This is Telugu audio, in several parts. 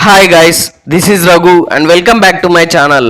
Hi guys, this is Raghu and welcome back to my channel.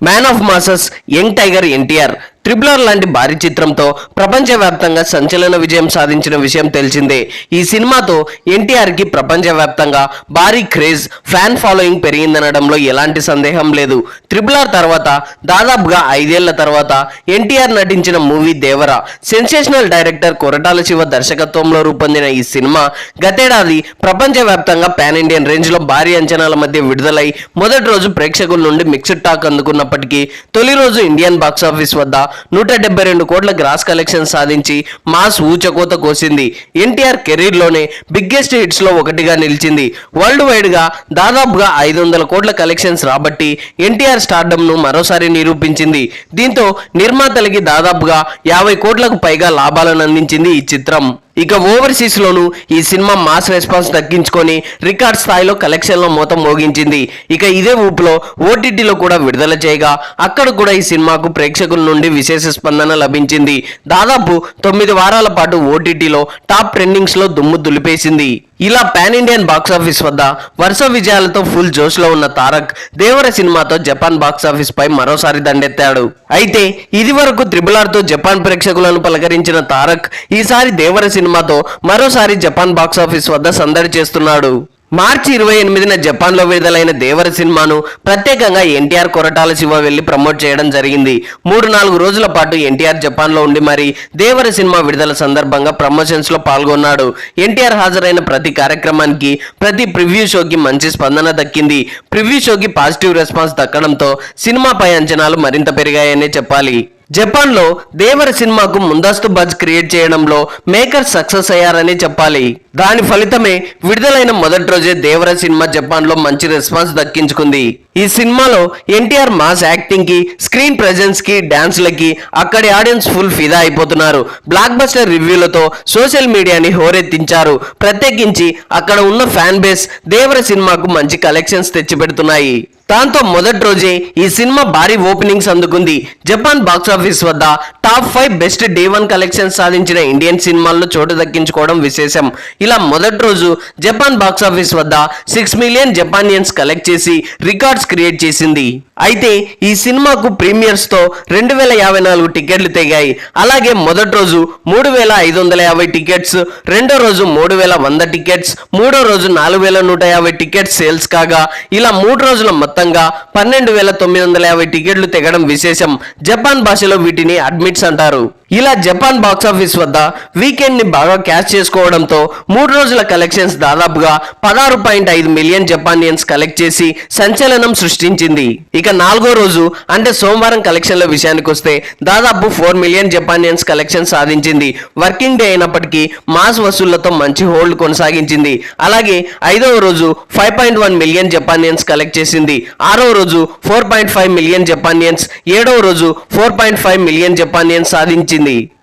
Man of Masses, Young Tiger NTR triple లాంటి భారీ చిత్రంతో ప్రపంచవ్యాప్తంగా సంచలన విజయం సాధించిన విషయం తెలిసిందే. ఈ సినిమాతో ఎన్టీఆర్ కి ప్రపంచవ్యాప్తంగా భారీ క్రేజ్, ఫ్యాన్ ఫాలోయింగ్ పెరిగిందనడంలో ఎలాంటి సందేహం లేదు. ట్రిపుల్ ఆర్ తర్వాత దాదాపుగా 5 ఏళ్ల తర్వాత ఎన్టీఆర్ నటించిన మూవీ దేవర. సెన్సేషనల్ డైరెక్టర్ కొరటాల శివ దర్శకత్వంలో రూపొందిన ఈ సినిమా గతేడాది ప్రపంచవ్యాప్తంగా పాన్ ఇండియన్ రేంజ్ లో భారీ అంచనాల మధ్య విడుదలై మొదటి రోజు ప్రేక్షకుల నుండి మిక్స్డ్ టాక్ అందుకున్నప్పటికీ తొలి రోజు ఇండియన్ బాక్సాఫీస్ వద్ద 172 కోట్ల గ్రాస్ కలెక్షన్ సాధించి మాస్ ఊచకోత కోసింది. ఎన్టీఆర్ కెరీర్ లోనే బిగ్గెస్ట్ హిట్స్ లో ఒకటిగా నిలిచింది. వరల్డ్ వైడ్ గా దాదాపుగా 500 కోట్ల కలెక్షన్స్ రాబట్టి ఎన్టీఆర్ స్టార్డమ్ ను మరోసారి నిరూపించింది. దీంతో నిర్మాతలకి దాదాపుగా 50 కోట్లకు పైగా లాభాలను అందించింది ఈ చిత్రం. ఇక ఓవర్సీస్ లోను ఈ సినిమా మాస్ రెస్పాన్స్ దక్కించుకొని రికార్డ్ స్థాయిలో కలెక్షన్లో మోతం మోగించింది. ఇక ఇదే ఊపులో ఓటీటీలో కూడా విడుదల చేయగా అక్కడ కూడా ఈ సినిమాకు ప్రేక్షకుల నుండి విశేష స్పందన లభించింది. దాదాపు 9 వారాల పాటు ఓటీటీలో టాప్ ట్రెండింగ్స్ లో దుమ్ము దులిపేసింది. ఇలా పాన్ ఇండియన్ బాక్సాఫీస్ వద్ద వరుస విజయాలతో ఫుల్ జోష్ లో ఉన్న తారక్ దేవర సినిమాతో జపాన్ బాక్సాఫీస్ పై మరోసారి దండెత్తాడు. అయితే ఇది వరకు ట్రిపుల్ ఆర్ తో జపాన్ ప్రేక్షకులను పలకరించిన తారక్ ఈసారి దేవర సినిమాతో మరోసారి జపాన్ బాక్సాఫీస్ వద్ద సందడి చేస్తున్నాడు. మార్చి 28న జపాన్ లో విడుదలైన దేవర సినిమాను ప్రత్యేకంగా ఎన్టీఆర్ కొరటాల శివ వెళ్లి ప్రమోట్ చేయడం జరిగింది. 3-4 రోజుల పాటు ఎన్టీఆర్ జపాన్ లో ఉండి మరి దేవర సినిమా విడుదల సందర్భంగా ప్రమోషన్స్ లో పాల్గొన్నాడు. ఎన్టీఆర్ హాజరైన ప్రతి కార్యక్రమానికి, ప్రతి ప్రివ్యూ షోకి మంచి స్పందన దక్కింది. ప్రివ్యూ షోకి పాజిటివ్ రెస్పాన్స్ దక్కడంతో సినిమాపై అంచనాలు మరింత పెరిగాయనే చెప్పాలి. జపాన్ లో దేవర సినిమాకు ముందస్తు బజ్ క్రియేట్ చేయడంలో మేకర్స్ సక్సెస్ అయ్యారని చెప్పాలి. దాని ఫలితమే విడుదలైన మొదటి రోజే దేవర సినిమా జపాన్ లో మంచి రెస్పాన్స్ దక్కించుకుంది. ఈ సినిమాలో ఎన్టీఆర్ మాస్ యాక్టింగ్ కి, స్క్రీన్ ప్రెజెన్స్ కి, డాన్స్లకి అక్కడి ఆడియన్స్ ఫుల్ ఫిదా అయిపోతున్నారు. బ్లాక్ బస్టర్ రివ్యూలతో సోషల్ మీడియాని హోరెత్తించారు. ప్రత్యేకించి అక్కడ ఉన్న ఫ్యాన్ బేస్ దేవర సినిమాకు మంచి కలెక్షన్స్ తెచ్చిపెడుతున్నాయి. దాంతో మొదటి రోజే ఈ సినిమా భారీ ఓపెనింగ్స్ అందుకుంది. జపాన్ బాక్సాఫీస్ వద్ద టాప్ 5 బెస్ట్ డే 1 కలెక్షన్ సాధించిన ఇండియన్ సినిమాల్లో చోటు దక్కించుకోవడం విశేషం. ఇలా మొదటి రోజు జపాన్ బాక్సాఫీస్ వద్ద 6 మిలియన్ జపానియన్స్ కలెక్ట్ చేసి రికార్డ్స్ క్రియేట్ చేసింది. అయితే ఈ సినిమాకు ప్రీమియర్స్ తో 2054 టికెట్లు తెగాయి. అలాగే మొదటి రోజు 3550 టికెట్స్, రెండో రోజు 3100 టికెట్స్, మూడో రోజు 4150 టికెట్స్ సేల్స్ కాగా ఇలా 3 రోజుల మొత్తంగా 12950 టికెట్లు తెగడం విశేషం. జపాన్ భాషలో వీటిని అడ్మిట్స్ అంటారు. ఇలా జపాన్ బాక్సాఫీస్ వద్ద వీకెండ్ ని బాగా క్యాష్ చేసుకోవడంతో 3 రోజుల కలెక్షన్స్ దాదాపుగా 16.5 మిలియన్ జపానియన్స్ కలెక్ట్ చేసి సంచలనం సృష్టించింది. ఇక 4వ రోజు అంటే సోమవారం కలెక్షన్ల విషయానికి వస్తే దాదాపు 4 మిలియన్ జపానియన్స్ కలెక్షన్ సాధించింది. వర్కింగ్ డే అయినప్పటికీ మాస్ వసూళ్లతో మంచి హోల్డ్ కొనసాగించింది. అలాగే 5వ రోజు 5.1 మిలియన్ జపానియన్స్ కలెక్ట్ చేసింది. 6వ రోజు 4.5 మిలియన్ జపానియన్స్, 7వ రోజు 4.5 మిలియన్ జపానియన్స్ సాధించింది.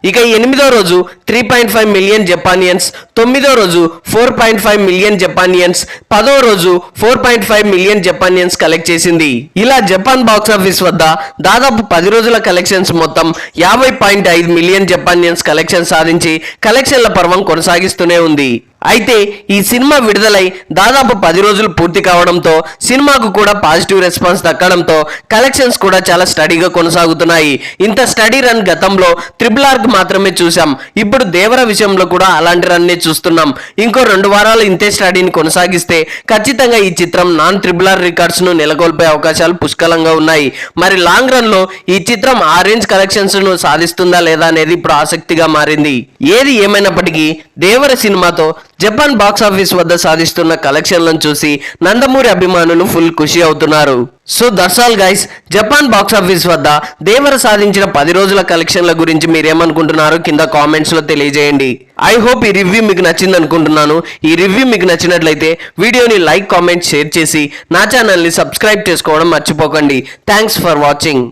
ఇక 8వ రోజు 3.5 మిలియన్ జపానియన్స్, 9వ రోజు 4.5 మిలియన్ జపానియన్స్, 10వ రోజు 4.5 మిలియన్ జపానియన్స్ కలెక్ట్ చేసింది. ఇలా జపాన్ బాక్సాఫీస్ వద్ద దాదాపు 10 రోజుల కలెక్షన్స్ మొత్తం 50.5 మిలియన్ జపానియన్స్ కలెక్షన్ సాధించి కలెక్షన్ల పర్వం కొనసాగిస్తూనే ఉంది. అయితే ఈ సినిమా విడుదలై దాదాపు 10 రోజులు పూర్తి కావడంతో సినిమాకు కూడా పాజిటివ్ రెస్పాన్స్ దక్కడంతో కలెక్షన్స్ కూడా చాలా స్టడీగా కొనసాగుతున్నాయి. ఇంత స్టడీ రన్ గతంలో ట్రిపుల్ ఆర్ కి మాత్రమే చూసాం. ఇప్పుడు దేవర విషయంలో కూడా అలాంటి రన్నే చూస్తున్నాం. ఇంకో 2 వారాలు ఇంతే స్టడీని కొనసాగిస్తే ఖచ్చితంగా ఈ చిత్రం నాన్ ట్రిపుల్ ఆర్ రికార్డ్స్ ను నెలకొల్పే అవకాశాలు పుష్కలంగా ఉన్నాయి. మరి లాంగ్ రన్ లో ఈ చిత్రం ఆ రేంజ్ కలెక్షన్స్ ను సాధిస్తుందా లేదా అనేది ఇప్పుడు ఆసక్తిగా మారింది. ఏది ఏమైనప్పటికీ దేవర సినిమాతో జపాన్ బాక్సాఫీస్ వద్ద సాధిస్తున్న కలెక్షన్లను చూసి నందమూరి అభిమానులు ఫుల్ ఖుషి అవుతున్నారు. So that's all guys. Japan box office వద్ద దేవర సాధించిన 10 రోజుల కలెక్షన్ల గురించి మీరేమనుకుంటున్నారో కింద కామెంట్స్ లో తెలియజేయండి. ఐ హోప్ ఈ రివ్యూ మీకు నచ్చింది అనుకుంటున్నాను. ఈ రివ్యూ మీకు నచ్చినట్లయితే వీడియోని లైక్, కామెంట్, షేర్ చేసి నా ఛానల్ని సబ్స్క్రైబ్ చేసుకోవడం మర్చిపోకండి. Thanks for watching.